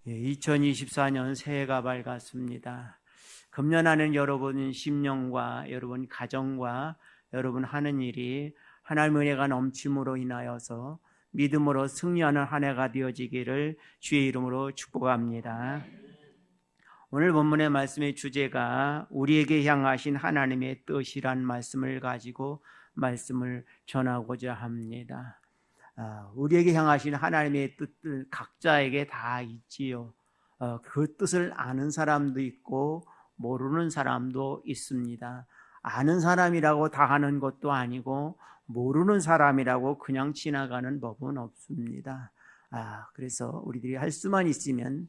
2024년 새해가 밝았습니다. 금년하는 여러분 심령과 여러분 가정과 여러분 하는 일이 하나님의 은혜가 넘침으로 인하여서 믿음으로 승리하는 한 해가 되어지기를 주의 이름으로 축복합니다. 오늘 본문의 말씀의 주제가 우리에게 향하신 하나님의 뜻이란 말씀을 가지고 말씀을 전하고자 합니다. 우리에게 향하신 하나님의 뜻들 각자에게 다 있지요. 그 뜻을 아는 사람도 있고 모르는 사람도 있습니다. 아는 사람이라고 다 하는 것도 아니고 모르는 사람이라고 그냥 지나가는 법은 없습니다. 그래서 우리들이 할 수만 있으면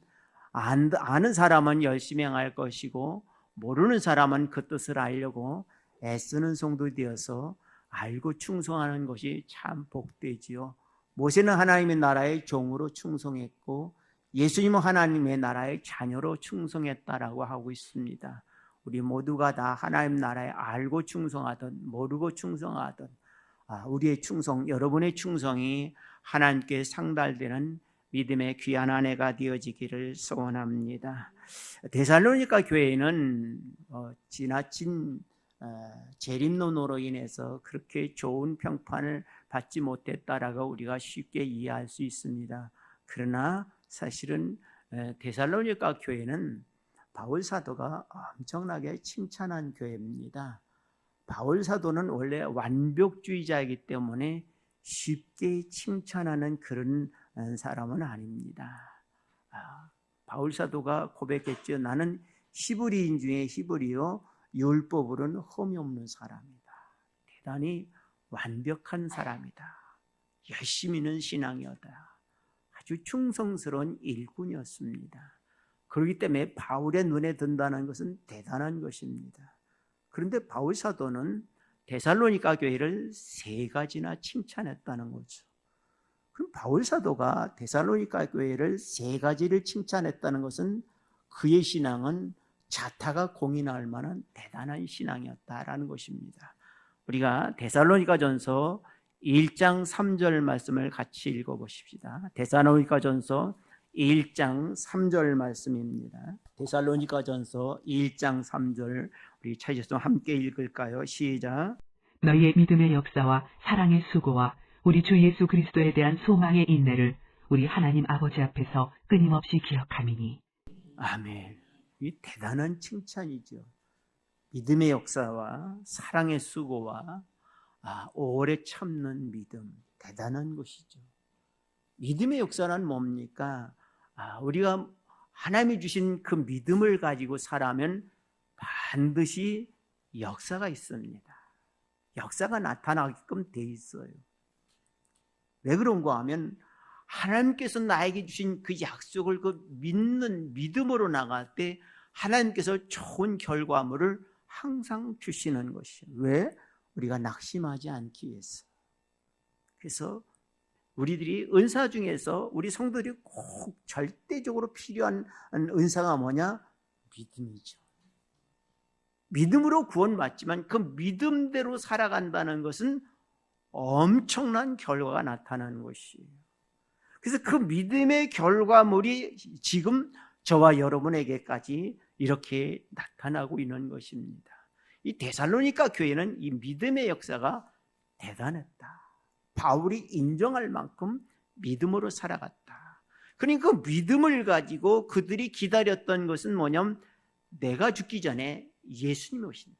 아는 사람은 열심히 행할 것이고 모르는 사람은 그 뜻을 알려고 애쓰는 성도 되어서 알고 충성하는 것이 참 복되지요. 모세는 하나님의 나라의 종으로 충성했고 예수님은 하나님의 나라의 자녀로 충성했다라고 하고 있습니다. 우리 모두가 다 하나님 나라에 알고 충성하든 모르고 충성하든 우리의 충성, 여러분의 충성이 하나님께 상달되는 믿음의 귀한 한 해가 되어지기를 소원합니다. 데살로니가 교회는 지나친 재림론으로 인해서 그렇게 좋은 평판을 받지 못했다라고 우리가 쉽게 이해할 수 있습니다. 그러나 사실은 데살로니가 교회는 바울 사도가 엄청나게 칭찬한 교회입니다. 바울 사도는 원래 완벽주의자이기 때문에 쉽게 칭찬하는 그런 사람은 아닙니다. 바울 사도가 고백했죠. 나는 히브리인 중에 히브리요 율법으로는 흠이 없는 사람이다. 대단히 완벽한 사람이다. 열심히는 신앙이었다. 아주 충성스러운 일꾼이었습니다. 그렇기 때문에 바울의 눈에 든다는 것은 대단한 것입니다. 그런데 바울 사도는 데살로니가 교회를 3가지나 칭찬했다는 거죠. 그럼 바울 사도가 데살로니가 교회를 3가지를 칭찬했다는 것은 그의 신앙은 자타가 공인할 만한 대단한 신앙이었다라는 것입니다. 우리가 데살로니가전서 1장 3절 말씀을 같이 읽어보십시다. 데살로니가전서 1장 3절 말씀입니다. 데살로니가전서 1장 3절 우리 찾으셔서 함께 읽을까요? 시작. 너희의 믿음의 역사와 사랑의 수고와 우리 주 예수 그리스도에 대한 소망의 인내를 우리 하나님 아버지 앞에서 끊임없이 기억함이니. 아멘. 이 대단한 칭찬이죠. 믿음의 역사와 사랑의 수고와 오래 참는 믿음, 대단한 것이죠. 믿음의 역사는 뭡니까? 우리가 하나님이 주신 그 믿음을 가지고 살아면 반드시 역사가 있습니다. 역사가 나타나게끔 돼 있어요. 왜 그런가 하면 하나님께서 나에게 주신 그 약속을 그 믿는 믿음으로 나갈 때 하나님께서 좋은 결과물을 항상 주시는 것이에요. 왜? 우리가 낙심하지 않기 위해서. 그래서 우리들이 은사 중에서 우리 성도들이 꼭 절대적으로 필요한 은사가 뭐냐? 믿음이죠. 믿음으로 구원받지만 그 믿음대로 살아간다는 것은 엄청난 결과가 나타나는 것이에요. 그래서 그 믿음의 결과물이 지금 저와 여러분에게까지 이렇게 나타나고 있는 것입니다. 이 데살로니가 교회는 이 믿음의 역사가 대단했다. 바울이 인정할 만큼 믿음으로 살아갔다. 그러니까 그 믿음을 가지고 그들이 기다렸던 것은 뭐냐면 내가 죽기 전에 예수님이 오신다.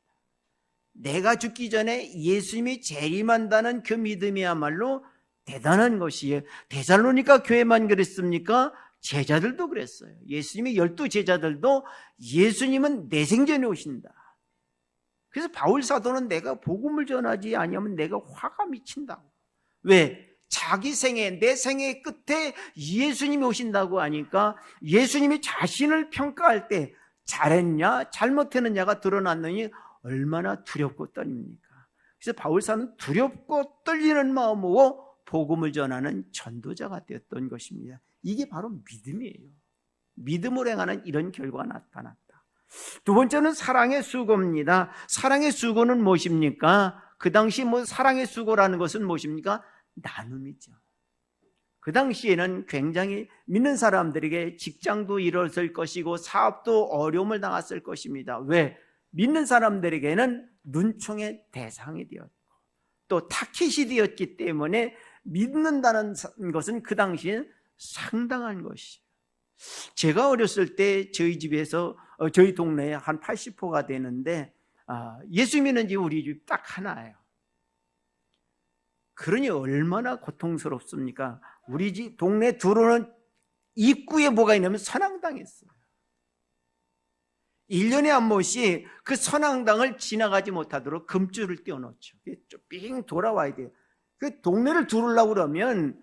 내가 죽기 전에 예수님이 재림한다는 그 믿음이야말로 대단한 것이에요. 데살로니가 교회만 그랬습니까? 제자들도 그랬어요. 예수님의 12제자들도 예수님은 내 생전에 오신다. 그래서 바울 사도는 내가 복음을 전하지 아니하면 내가 화가 미친다고. 왜? 자기 생애, 내 생애 끝에 예수님이 오신다고 하니까 예수님이 자신을 평가할 때 잘했냐 잘못했느냐가 드러났느니 얼마나 두렵고 떨립니까? 그래서 바울 사도는 두렵고 떨리는 마음으로 복음을 전하는 전도자가 되었던 것입니다. 이게 바로 믿음이에요. 믿음으로 행하는 이런 결과가 나타났다. 두 번째는 사랑의 수고입니다. 사랑의 수고는 무엇입니까? 그 당시 사랑의 수고라는 것은 무엇입니까? 나눔이죠. 그 당시에는 굉장히 믿는 사람들에게 직장도 잃었을 것이고 사업도 어려움을 당했을 것입니다. 왜? 믿는 사람들에게는 눈총의 대상이 되었고 또 타깃이 되었기 때문에 믿는다는 것은 그 당시에 상당한 것이에요. 제가 어렸을 때 저희 집에서 저희 동네에 한 80호가 되는데 예수 믿는 집 우리 집 딱 하나예요. 그러니 얼마나 고통스럽습니까? 우리 집 동네 들어오는 입구에 뭐가 있냐면 선앙당했어요. 1년에 한 번씩 그 선앙당을 지나가지 못하도록 금줄을 띄워놓죠. 삥 돌아와야 돼요. 그 동네를 두르려고 그러면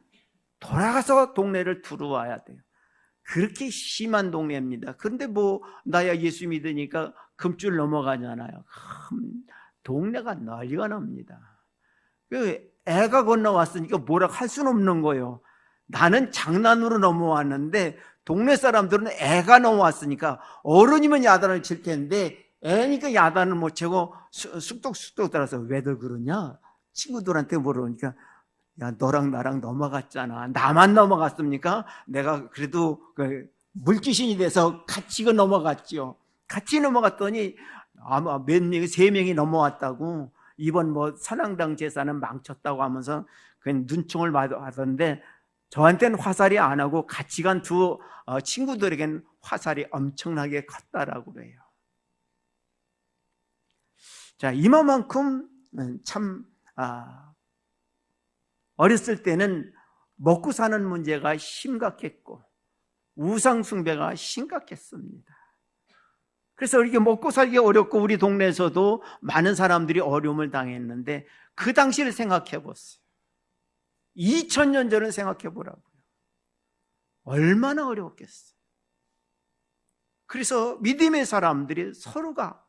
돌아가서 동네를 두루와야 돼요. 그렇게 심한 동네입니다. 그런데 뭐 나야 예수 믿으니까 금줄 넘어가잖아요. 동네가 난리가 납니다. 애가 건너왔으니까 뭐라고 할 수는 없는 거예요. 나는 장난으로 넘어왔는데 동네 사람들은 애가 넘어왔으니까 어른이면 야단을 칠 텐데 애니까 야단을 못 치고 쑥덕쑥덕 따라서 왜들 그러냐? 친구들한테 물어보니까 야 너랑 나랑 넘어갔잖아. 나만 넘어갔습니까? 내가 그래도 물귀신이 돼서 같이 넘어갔죠. 같이 넘어갔더니 아마 몇 명이 3명이 넘어왔다고 이번 뭐 선앙당 제사는 망쳤다고 하면서 그냥 눈총을 받았는데 저한테는 화살이 안 하고 같이 간 두 친구들에게는 화살이 엄청나게 컸다라고 해요. 자, 이만큼 참 어렸을 때는 먹고 사는 문제가 심각했고 우상 숭배가 심각했습니다. 그래서 이렇게 먹고 살기 어렵고 우리 동네에서도 많은 사람들이 어려움을 당했는데 그 당시를 생각해 보세요. 2000년 전을 생각해 보라고요. 얼마나 어려웠겠어요. 그래서 믿음의 사람들이 서로가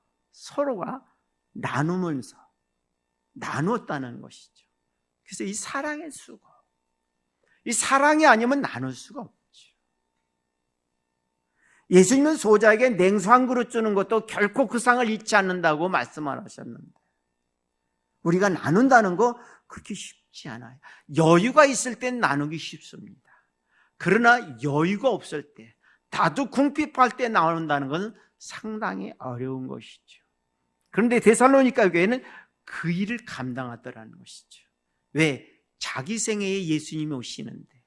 나누면서 나누었다는 것이죠. 그래서 이 사랑의 수고, 이 사랑이 아니면 나눌 수가 없죠. 예수님은 소자에게 냉수 한 그릇 주는 것도 결코 그 상을 잊지 않는다고 말씀을 하셨는데 우리가 나눈다는 거 그렇게 쉽지 않아요. 여유가 있을 땐 나누기 쉽습니다. 그러나 여유가 없을 때 다도 궁핍할 때 나눈다는 것은 상당히 어려운 것이죠. 그런데 데살로니가 교회는 그 일을 감당하더라는 것이죠. 왜? 자기 생애에 예수님이 오시는데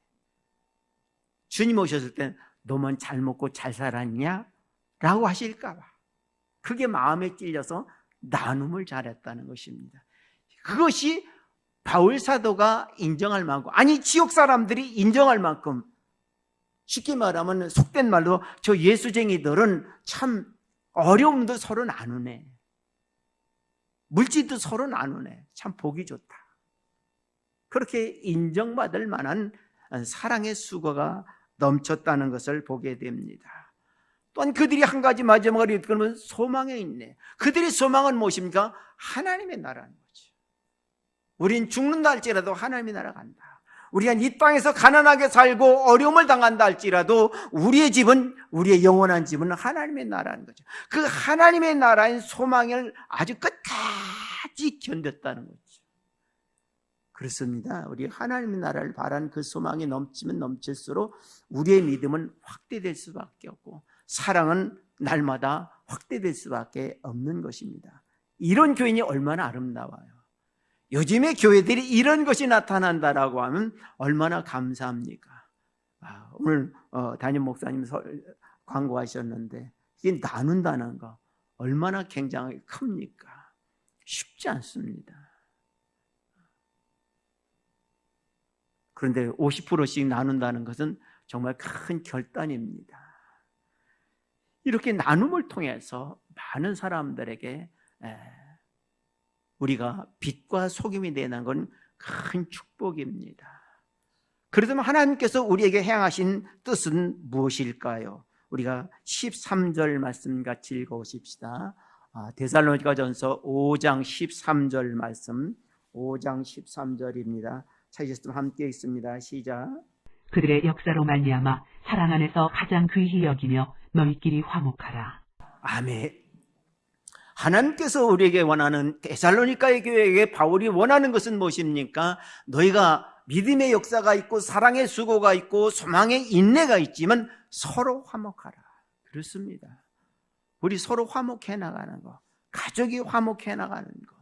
주님 오셨을 땐 너만 잘 먹고 잘 살았냐? 라고 하실까 봐 그게 마음에 찔려서 나눔을 잘했다는 것입니다. 그것이 바울 사도가 인정할 만큼, 아니 지옥 사람들이 인정할 만큼, 쉽게 말하면 속된 말로 저 예수쟁이들은 참 어려움도 서로 나누네, 물질도 서로 나누네, 참 보기 좋다, 그렇게 인정받을 만한 사랑의 수고가 넘쳤다는 것을 보게 됩니다. 또한 그들이 한 가지 마지막으로 이끌면 소망에 있네. 그들의 소망은 무엇입니까? 하나님의 나라는 거죠. 우린 죽는다 할지라도 하나님의 나라 간다. 우리가 이 땅에서 가난하게 살고 어려움을 당한다 할지라도 우리의 집은, 우리의 영원한 집은 하나님의 나라는 거죠. 그 하나님의 나라인 소망을 아주 끝까지 견뎠다는 거죠. 그렇습니다. 우리 하나님의 나라를 바라는 그 소망이 넘치면 넘칠수록 우리의 믿음은 확대될 수밖에 없고 사랑은 날마다 확대될 수밖에 없는 것입니다. 이런 교인이 얼마나 아름다워요. 요즘의 교회들이 이런 것이 나타난다라고 하면 얼마나 감사합니까? 오늘 담임 목사님 광고하셨는데 이게 나눈다는 거 얼마나 굉장히 큽니까? 쉽지 않습니다. 그런데 50%씩 나눈다는 것은 정말 큰 결단입니다. 이렇게 나눔을 통해서 많은 사람들에게 우리가 빛과 소금이 되는 건 큰 축복입니다. 그렇다면 하나님께서 우리에게 행하신 뜻은 무엇일까요? 우리가 13절 말씀 같이 읽어보십시다. 데살로니가전서 5장 13절 말씀, 5장 13절입니다. 찾으셨으면 함께 있습니다. 시작. 그들의 역사로 말미암아 사랑 안에서 가장 귀히 여기며 너희끼리 화목하라. 아멘. 하나님께서 우리에게 원하는 데살로니가의 교회에게 바울이 원하는 것은 무엇입니까? 너희가 믿음의 역사가 있고 사랑의 수고가 있고 소망의 인내가 있지만 서로 화목하라. 그렇습니다. 우리 서로 화목해 나가는 거, 가족이 화목해 나가는 거.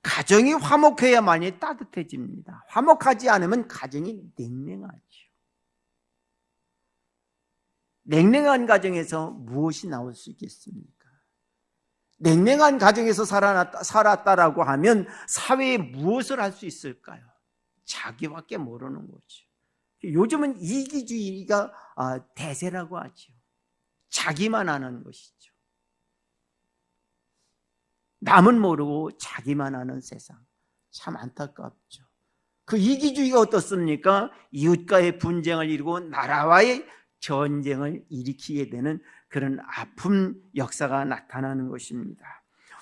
가정이 화목해야만이 따뜻해집니다. 화목하지 않으면 가정이 냉랭하죠. 냉랭한 가정에서 무엇이 나올 수 있겠습니까? 냉랭한 가정에서 살았다라고 하면 사회에 무엇을 할 수 있을까요? 자기밖에 모르는 거죠. 요즘은 이기주의가 대세라고 하죠. 자기만 아는 것이죠. 남은 모르고 자기만 아는 세상. 참 안타깝죠. 그 이기주의가 어떻습니까? 이웃과의 분쟁을 이루고 나라와의 전쟁을 일으키게 되는 그런 아픈 역사가 나타나는 것입니다.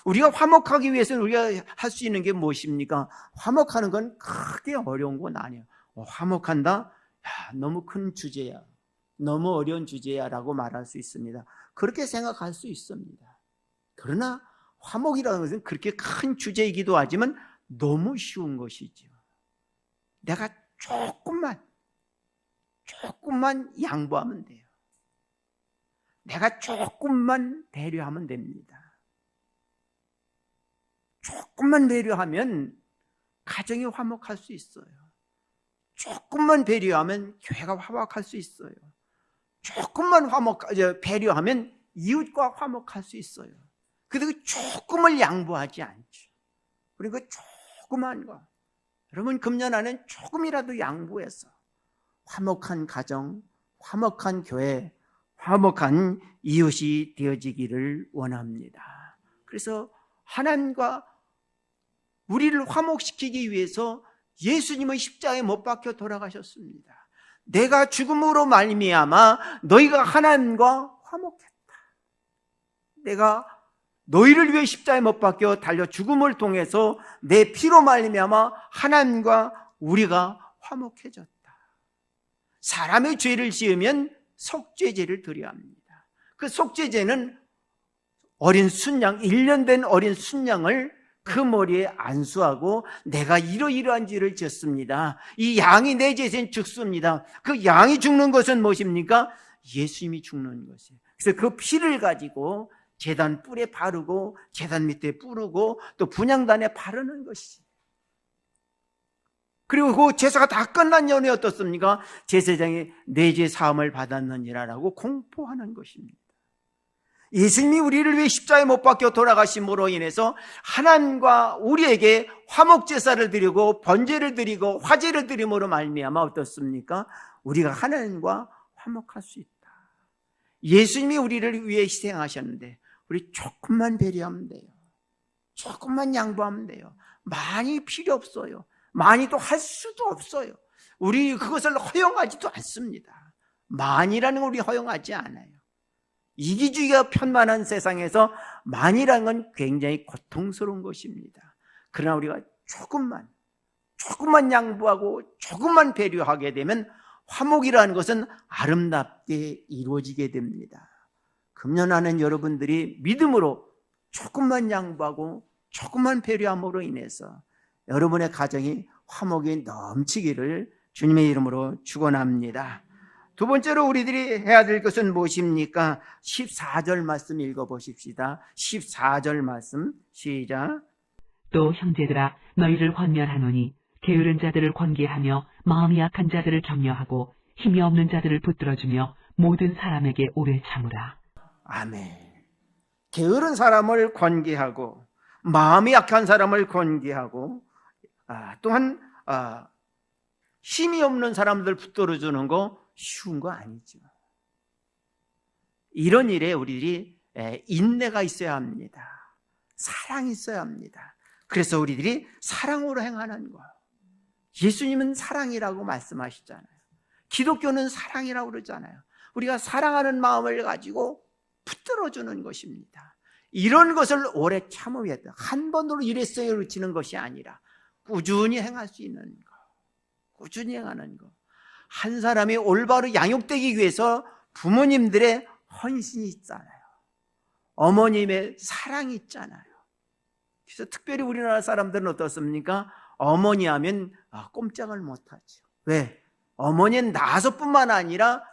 우리가 화목하기 위해서는 우리가 할 수 있는 게 무엇입니까? 화목하는 건 크게 어려운 건 아니에요. 화목한다? 야, 너무 큰 주제야. 너무 어려운 주제야 라고 말할 수 있습니다. 그렇게 생각할 수 있습니다. 그러나 화목이라는 것은 그렇게 큰 주제이기도 하지만 너무 쉬운 것이죠. 내가 조금만 양보하면 돼요. 내가 조금만 배려하면 됩니다. 조금만 배려하면 가정이 화목할 수 있어요. 조금만 배려하면 교회가 화목할 수 있어요. 조금만 배려하면 이웃과 화목할 수 있어요. 그래도 조금을 양보하지 않죠. 그리고 조그만 거. 여러분 금년 안에 조금이라도 양보해서 화목한 가정, 화목한 교회, 화목한 이웃이 되어지기를 원합니다. 그래서 하나님과 우리를 화목시키기 위해서 예수님은 십자가에 못 박혀 돌아가셨습니다. 내가 죽음으로 말미암아 너희가 하나님과 화목했다. 내가 너희를 위해 십자가에 못 박혀 달려 죽음을 통해서 내 피로 말미암아 하나님과 우리가 화목해졌다. 사람의 죄를 지으면 속죄제를 드려야 합니다. 그 속죄제는 어린 순양, 1년 된 어린 순양을 그 머리에 안수하고 내가 이러이러한 죄를 지었습니다. 이 양이 내 죄에는 죽습니다. 그 양이 죽는 것은 무엇입니까? 예수님이 죽는 것이에요. 그래서 그 피를 가지고 제단 뿔에 바르고 제단 밑에 뿌르고 또 분향단에 바르는 것이에요. 그리고 그 제사가 다 끝난 연에 어떻습니까? 제사장이 내 죄 사함을 받았느니라라고 공포하는 것입니다. 예수님이 우리를 위해 십자가에 못 박혀 돌아가심으로 인해서 하나님과 우리에게 화목제사를 드리고 번제를 드리고 화제를 드림으로 말미암아 어떻습니까? 우리가 하나님과 화목할 수 있다. 예수님이 우리를 위해 희생하셨는데 우리 조금만 배려하면 돼요. 조금만 양보하면 돼요. 많이 필요 없어요. 많이 또 할 수도 없어요. 우리 그것을 허용하지도 않습니다. 많이라는 걸 우리 허용하지 않아요. 이기주의가 편만한 세상에서 많이라는 건 굉장히 고통스러운 것입니다. 그러나 우리가 조금만 양보하고 조금만 배려하게 되면 화목이라는 것은 아름답게 이루어지게 됩니다. 금년 안엔 여러분들이 믿음으로 조금만 양보하고 조금만 배려함으로 인해서 여러분의 가정이 화목이 넘치기를 주님의 이름으로 축원합니다. 두 번째로 우리들이 해야 될 것은 무엇입니까? 14절 말씀 읽어보십시다. 14절 말씀 시작. 또 형제들아 너희를 권면하노니 게으른 자들을 권계하며 마음이 약한 자들을 격려하고 힘이 없는 자들을 붙들어주며 모든 사람에게 오래 참으라. 아멘. 게으른 사람을 권계하고 마음이 약한 사람을 권계하고 또한 힘이 없는 사람들 붙들어주는 거 쉬운 거 아니죠. 이런 일에 우리들이 인내가 있어야 합니다. 사랑이 있어야 합니다. 그래서 우리들이 사랑으로 행하는 거예요. 예수님은 사랑이라고 말씀하시잖아요. 기독교는 사랑이라고 그러잖아요. 우리가 사랑하는 마음을 가지고 붙들어주는 것입니다. 이런 것을 오래 참으면 한 번으로 이랬어요 그치는 것이 아니라 꾸준히 행할 수 있는 거, 꾸준히 행하는 거. 한 사람이 올바로 양육되기 위해서 부모님들의 헌신이 있잖아요. 어머님의 사랑이 있잖아요. 그래서 특별히 우리나라 사람들은 어떻습니까? 어머니 하면 꼼짝을 못하죠. 왜? 어머니는 낳아서뿐만 아니라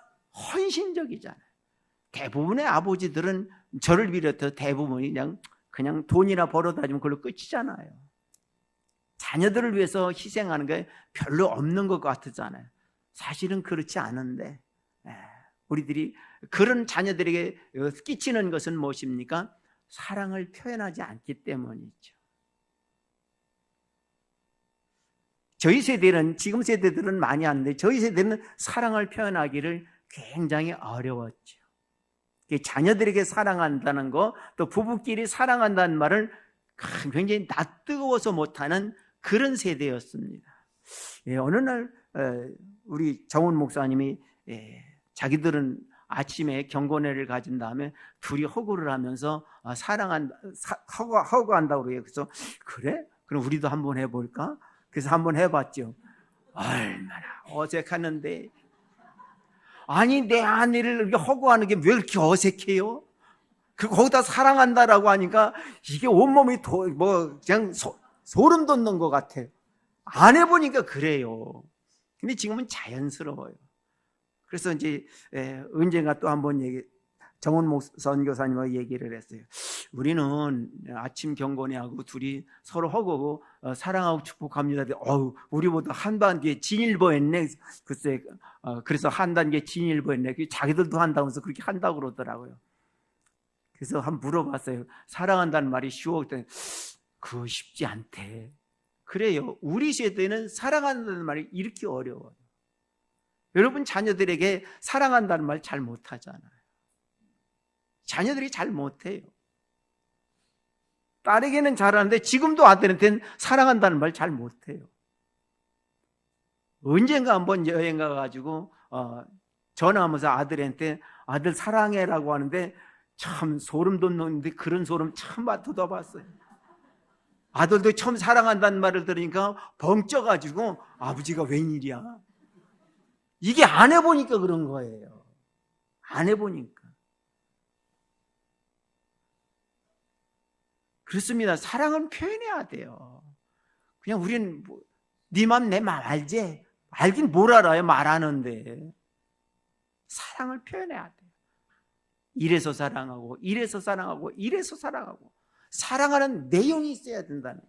헌신적이잖아요. 대부분의 아버지들은 저를 비롯해서 대부분이 그냥 돈이나 벌어다 주면 그걸로 끝이잖아요. 자녀들을 위해서 희생하는 게 별로 없는 것 같잖아요. 사실은 그렇지 않은데 우리들이 그런 자녀들에게 끼치는 것은 무엇입니까? 사랑을 표현하지 않기 때문이죠. 저희 세대는, 지금 세대들은 많이 하는데 저희 세대는 사랑을 표현하기를 굉장히 어려웠죠. 자녀들에게 사랑한다는 거, 또 부부끼리 사랑한다는 말을 굉장히 낯뜨거워서 못하는 그런 세대였습니다. 어느 날 우리 정훈 목사님이 자기들은 아침에 경건회를 가진 다음에 둘이 허구를 하면서 허구한다고 그래요. 그래서 그래? 그럼 우리도 한번 해볼까? 그래서 한번 해봤죠. 얼마나 어색하는데. 아니, 내 아내를 이렇게 허구하는 게 왜 이렇게 어색해요? 그리고 거기다 사랑한다라고 하니까 이게 온몸이 그냥 소름 돋는 것 같아요. 안 해보니까 그래요. 근데 지금은 자연스러워요. 그래서 이제 언젠가 또 한번 정훈 선교사님하고 얘기를 했어요. 우리는 아침 경건회하고 둘이 서로 허구하고 사랑하고 축복합니다. 우리보다 한 단계 진일보했네. 글쎄, 그래서 한 단계 진일보했네. 자기들도 한다면서 그렇게 한다고 그러더라고요. 그래서 한번 물어봤어요. 사랑한다는 말이 쉬워? 그랬더니 그거 쉽지 않대. 그래요. 우리 세대는 사랑한다는 말이 이렇게 어려워요. 여러분 자녀들에게 사랑한다는 말 잘 못하잖아요. 자녀들이 잘 못해요. 딸에게는 잘하는데 지금도 아들한테는 사랑한다는 말 잘 못해요. 언젠가 한번 여행 가가지고 전화하면서 아들한테 아들 사랑해라고 하는데 참 소름 돋는데 그런 소름 처음 돋아봤어요. 아들도 처음 사랑한다는 말을 들으니까 벙쪄가지고 아버지가 웬일이야. 이게 안 해보니까 그런 거예요. 안 해보니까. 그렇습니다. 사랑은 표현해야 돼요. 그냥 우리는 네 맘 내 맘 알지? 알긴 뭘 알아요, 말하는데. 사랑을 표현해야 돼요. 이래서 사랑하고 이래서 사랑하고 이래서 사랑하고 사랑하는 내용이 있어야 된다는 거죠.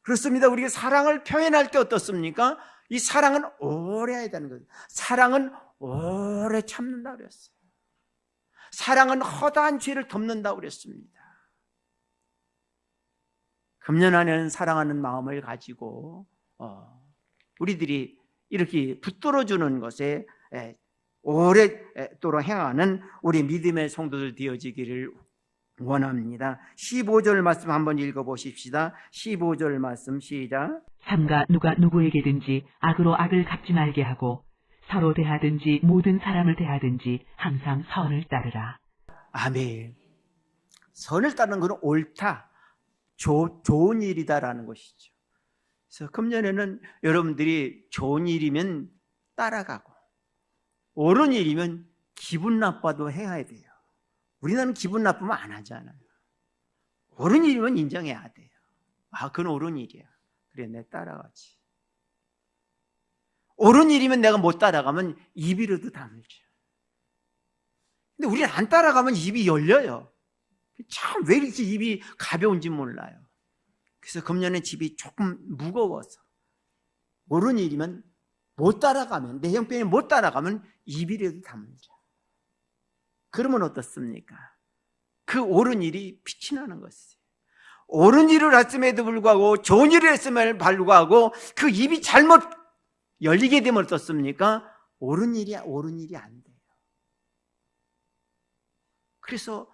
그렇습니다. 우리가 사랑을 표현할 때 어떻습니까? 이 사랑은 오래 해야 되는 거죠. 사랑은 오래 참는다고 그랬어요. 사랑은 허다한 죄를 덮는다고 그랬습니다. 금년 안에는 사랑하는 마음을 가지고 우리들이 이렇게 붙들어주는 것에 오래도록 행하는 우리 믿음의 성도들 되어지기를 원합니다. 15절 말씀 한번 읽어보십시다. 15절 말씀 시작. 삼가 누가 누구에게든지 악으로 악을 갚지 말게 하고 서로 대하든지 모든 사람을 대하든지 항상 선을 따르라. 아멘. 선을 따르는 것은 옳다, 좋은 일이다라는 것이죠. 그래서 금년에는 여러분들이 좋은 일이면 따라가고 옳은 일이면 기분 나빠도 해야 돼요. 우리나라는 기분 나쁘면 안 하잖아요. 옳은 일이면 인정해야 돼요. 그건 옳은 일이야. 그래, 내 따라가지. 옳은 일이면 내가 못 따라가면 입이라도 다물죠. 근데 우리는 안 따라가면 입이 열려요. 참 왜 이렇게 입이 가벼운지 몰라요. 그래서 금년에 집이 조금 무거워서 옳은 일이면 못 따라가면, 내 형편이 못 따라가면 입이라도 다물죠. 그러면 어떻습니까? 그 옳은 일이 빛이 나는 것이에요. 옳은 일을 했음에도 불구하고 좋은 일을 했음에도 불구하고 그 입이 잘못 열리게 되면 어떻습니까? 옳은 일이 안 돼요. 그래서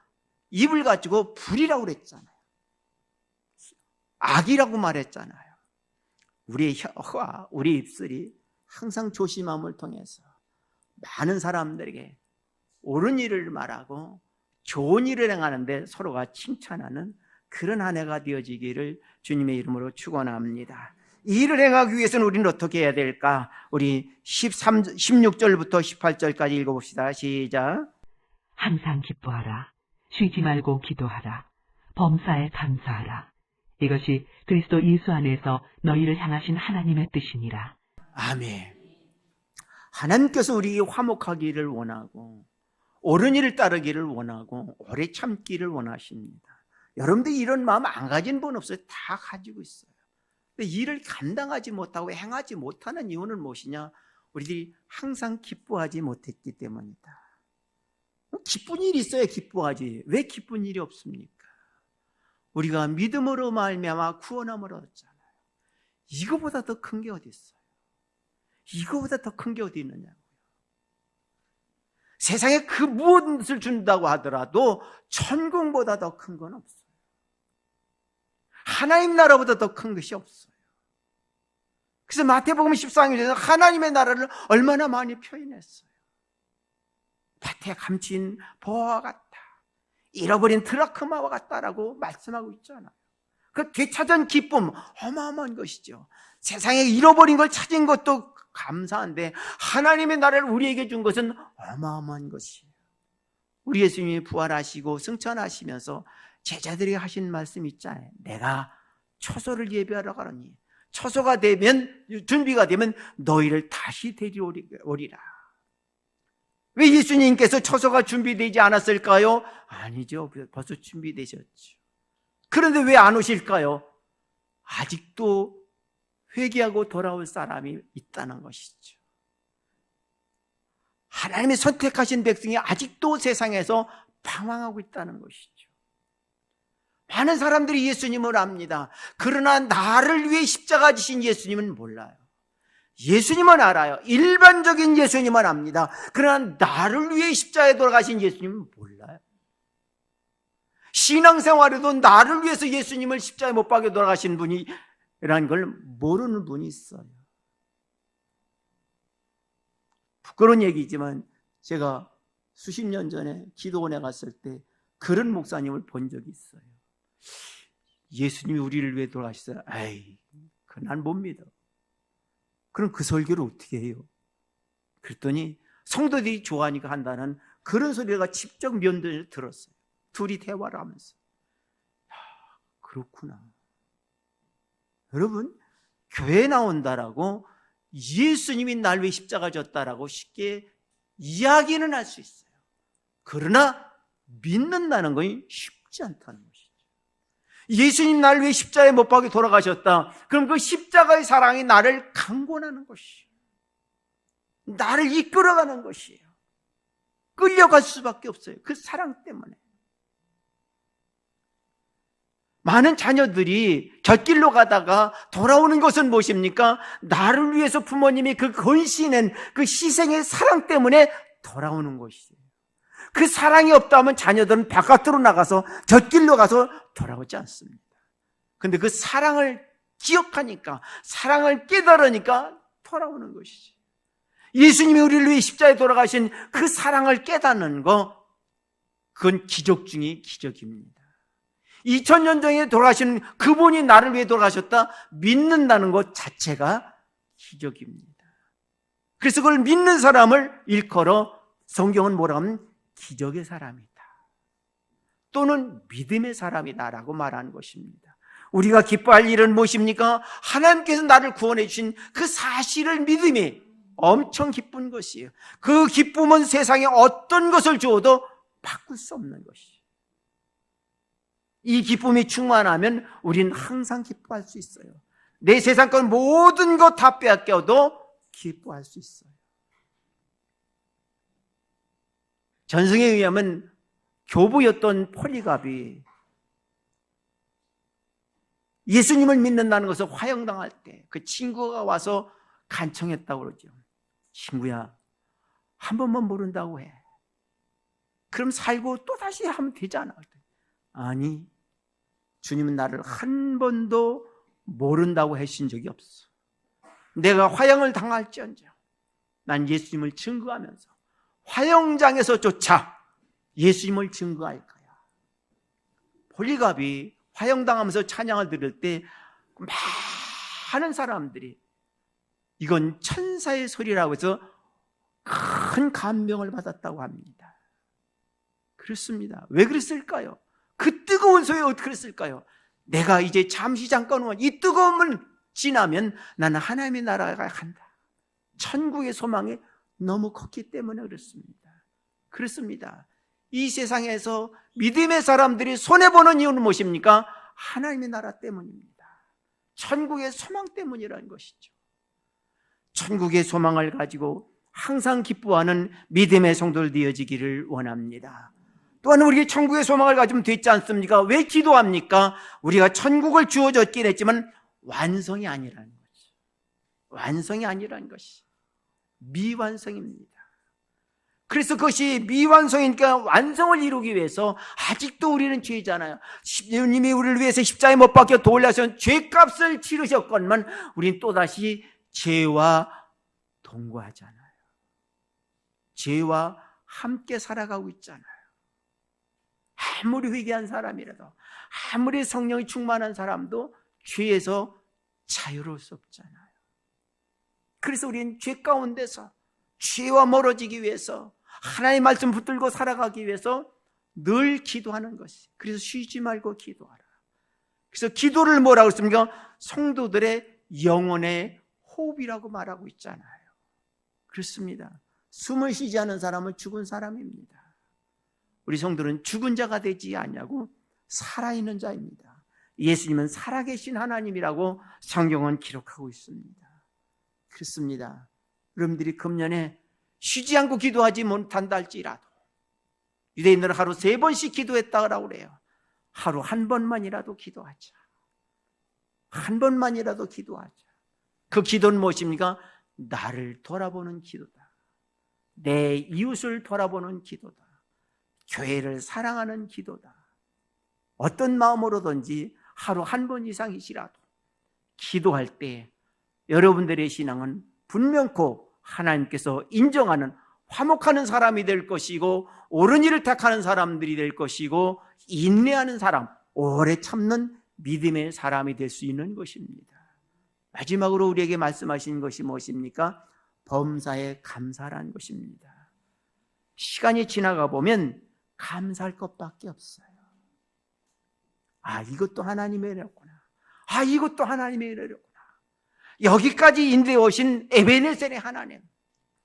입을 가지고 불이라고 그랬잖아요. 악이라고 말했잖아요. 우리의 혀와 우리 입술이 항상 조심함을 통해서 많은 사람들에게 옳은 일을 말하고 좋은 일을 행하는데 서로가 칭찬하는 그런 한 해가 되어지기를 주님의 이름으로 축원합니다. 이 일을 행하기 위해서는 우리는 어떻게 해야 될까? 우리 16절부터 18절까지 읽어봅시다. 시작. 항상 기뻐하라. 쉬지 말고 기도하라. 범사에 감사하라. 이것이 그리스도 예수 안에서 너희를 향하신 하나님의 뜻이니라. 아멘. 하나님께서 우리에게 화목하기를 원하고 옳은 일을 따르기를 원하고 오래 참기를 원하십니다. 여러분들이 이런 마음 안 가진 분 없어요. 다 가지고 있어요. 근데 일을 감당하지 못하고 행하지 못하는 이유는 무엇이냐? 우리들이 항상 기뻐하지 못했기 때문이다. 기쁜 일이 있어야 기뻐하지. 왜 기쁜 일이 없습니까? 우리가 믿음으로 말미암아 구원함을 얻었잖아요. 이거보다 더 큰 게 어디 있어요? 이거보다 더 큰 게 어디 있느냐고요. 세상에 그 무엇을 준다고 하더라도 천국보다 더 큰 건 없어요. 하나님 나라보다 더 큰 것이 없어요. 그래서 마태복음 14장에서 하나님의 나라를 얼마나 많이 표현했어요. 밭에 감춘 보화와 같다, 잃어버린 드라크마와 같다라고 말씀하고 있잖아요. 그 되찾은 기쁨 어마어마한 것이죠. 세상에 잃어버린 걸 찾은 것도 감사한데 하나님의 나라를 우리에게 준 것은 어마어마한 것이에요. 우리 예수님이 부활하시고 승천하시면서 제자들에게 하신 말씀 있잖아요. 내가 초소를 예비하러 가노니 초소가 되면, 준비가 되면 너희를 다시 데려오리라. 왜 예수님께서 초소가 준비되지 않았을까요? 아니죠. 벌써 준비되셨죠. 그런데 왜 안 오실까요? 아직도 회개하고 돌아올 사람이 있다는 것이죠. 하나님의 선택하신 백성이 아직도 세상에서 방황하고 있다는 것이죠. 많은 사람들이 예수님을 압니다. 그러나 나를 위해 십자가 지신 예수님은 몰라요. 예수님은 알아요. 일반적인 예수님은 압니다. 그러나 나를 위해 십자가에 돌아가신 예수님은 몰라요. 신앙생활에도 나를 위해서 예수님을 십자가에 못 박여 돌아가신 분이라는 걸 모르는 분이 있어요. 부끄러운 얘기지만 제가 수십 년 전에 기도원에 갔을 때 그런 목사님을 본 적이 있어요. 예수님이 우리를 위해 돌아가셨어요. 에이, 난 못 믿어. 그럼 그 설교를 어떻게 해요? 그랬더니 성도들이 좋아하니까 한다는 그런 소리가 직접 면전에서 들었어요. 둘이 대화를 하면서. 그렇구나. 여러분, 교회 나온다라고 예수님이 날 위해 십자가 졌다라고 쉽게 이야기는 할 수 있어요. 그러나 믿는다는 건 쉽지 않다는 것이죠. 예수님 날 위해 십자가에 못 박혀 돌아가셨다. 그럼 그 십자가의 사랑이 나를 강권하는 것이에요. 나를 이끌어가는 것이에요. 끌려갈 수밖에 없어요. 그 사랑 때문에. 많은 자녀들이 곁길로 가다가 돌아오는 것은 무엇입니까? 나를 위해서 부모님이 그 헌신한 그 희생의 사랑 때문에 돌아오는 것이에요. 그 사랑이 없다면 자녀들은 바깥으로 나가서 곁길로 가서 돌아오지 않습니다. 그런데 그 사랑을 기억하니까, 사랑을 깨달으니까 돌아오는 것이지. 예수님이 우리를 위해 십자가에 돌아가신 그 사랑을 깨닫는 거, 그건 기적 중에 기적입니다. 2000년 전에 돌아가신 그분이 나를 위해 돌아가셨다 믿는다는 것 자체가 기적입니다. 그래서 그걸 믿는 사람을 일컬어 성경은 뭐라 하면 기적의 사람이다, 또는 믿음의 사람이다라고 말하는 것입니다. 우리가 기뻐할 일은 무엇입니까? 하나님께서 나를 구원해 주신 그 사실을 믿음이 엄청 기쁜 것이에요. 그 기쁨은 세상에 어떤 것을 주어도 바꿀 수 없는 것이에요. 이 기쁨이 충만하면 우리는 항상 기뻐할 수 있어요. 내 세상권 모든 것 다 빼앗겨도 기뻐할 수 있어요. 전승에 의하면 교부였던 포리갑이 예수님을 믿는다는 것을 화형당할 때 그 친구가 와서 간청했다고 그러죠. 친구야, 한 번만 모른다고 해. 그럼 살고 또 다시 하면 되잖아. 아니, 주님은 나를 한 번도 모른다고 하신 적이 없어. 내가 화형을 당할지언정 난 예수님을 증거하면서 화형장에서조차 예수님을 증거할 거야. 폴리갑이 화형당하면서 찬양을 들을 때 많은 사람들이 이건 천사의 소리라고 해서 큰 감명을 받았다고 합니다. 그렇습니다. 왜 그랬을까요? 그 뜨거운 소리가 어떻게 그랬을까요? 내가 이제 잠시 잠깐만 이 뜨거움을 지나면 나는 하나님의 나라가 간다. 천국의 소망이 너무 컸기 때문에 그렇습니다. 이 세상에서 믿음의 사람들이 손해보는 이유는 무엇입니까? 하나님의 나라 때문입니다. 천국의 소망 때문이라는 것이죠. 천국의 소망을 가지고 항상 기뻐하는 믿음의 성도들 되어지기를 원합니다. 또한 우리가 천국의 소망을 가지면 되지 않습니까? 왜 기도합니까? 우리가 천국을 주어졌긴 했지만 완성이 아니라는 것이. 완성이 아니라는 것이. 미완성입니다. 그래서 그것이 미완성이니까 완성을 이루기 위해서 아직도 우리는 죄잖아요. 주님이 우리를 위해서 십자가에 못 박혀 돌려서 죄값을 치르셨건만 우리는 또다시 죄와 동거하잖아요. 죄와 함께 살아가고 있잖아요. 아무리 회개한 사람이라도, 아무리 성령이 충만한 사람도 죄에서 자유로울 수 없잖아요. 그래서 우리는 죄 가운데서 죄와 멀어지기 위해서, 하나님의 말씀 붙들고 살아가기 위해서 늘 기도하는 것이. 그래서 쉬지 말고 기도하라. 그래서 기도를 뭐라고 했습니까? 성도들의 영혼의 호흡이라고 말하고 있잖아요. 그렇습니다. 숨을 쉬지 않은 사람은 죽은 사람입니다. 우리 성도는 죽은 자가 되지 않냐고 살아있는 자입니다. 예수님은 살아계신 하나님이라고 성경은 기록하고 있습니다. 그렇습니다. 여러분들이 금년에 쉬지 않고 기도하지 못한다 할지라도, 유대인들은 하루 3번씩 기도했다고 그래요. 하루 한 번만이라도 기도하자. 한 번만이라도 기도하자. 그 기도는 무엇입니까? 나를 돌아보는 기도다. 내 이웃을 돌아보는 기도다. 교회를 사랑하는 기도다. 어떤 마음으로든지 하루 한 번 이상이시라도 기도할 때 여러분들의 신앙은 분명코 하나님께서 인정하는, 화목하는 사람이 될 것이고, 옳은 일을 택하는 사람들이 될 것이고, 인내하는 사람, 오래 참는 믿음의 사람이 될 수 있는 것입니다. 마지막으로 우리에게 말씀하신 것이 무엇입니까? 범사에 감사라는 것입니다. 시간이 지나가 보면 감사할 것밖에 없어요. 아, 이것도 하나님의 은혜였구나. 아, 이것도 하나님의 은혜였구나. 여기까지 인도해 오신 에베네셀의 하나님,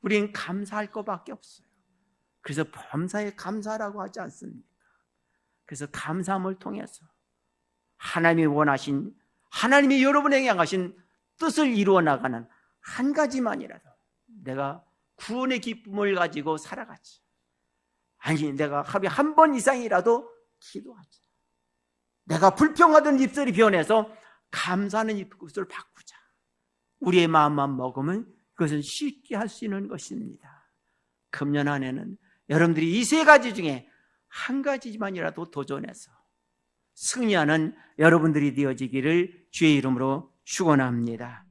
우리는 감사할 것밖에 없어요. 그래서 범사에 감사라고 하지 않습니까? 그래서 감사함을 통해서 하나님이 원하신, 하나님이 여러분에게 향하신 뜻을 이루어 나가는 한 가지만이라도 내가 구원의 기쁨을 가지고 살아가지. 아니, 내가 하루에 한 번 이상이라도 기도하자. 내가 불평하던 입술이 변해서 감사하는 입술을 바꾸자. 우리의 마음만 먹으면 그것을 쉽게 할 수 있는 것입니다. 금년 안에는 여러분들이 이 3가지 중에 한 가지만이라도 도전해서 승리하는 여러분들이 되어지기를 주의 이름으로 축원합니다.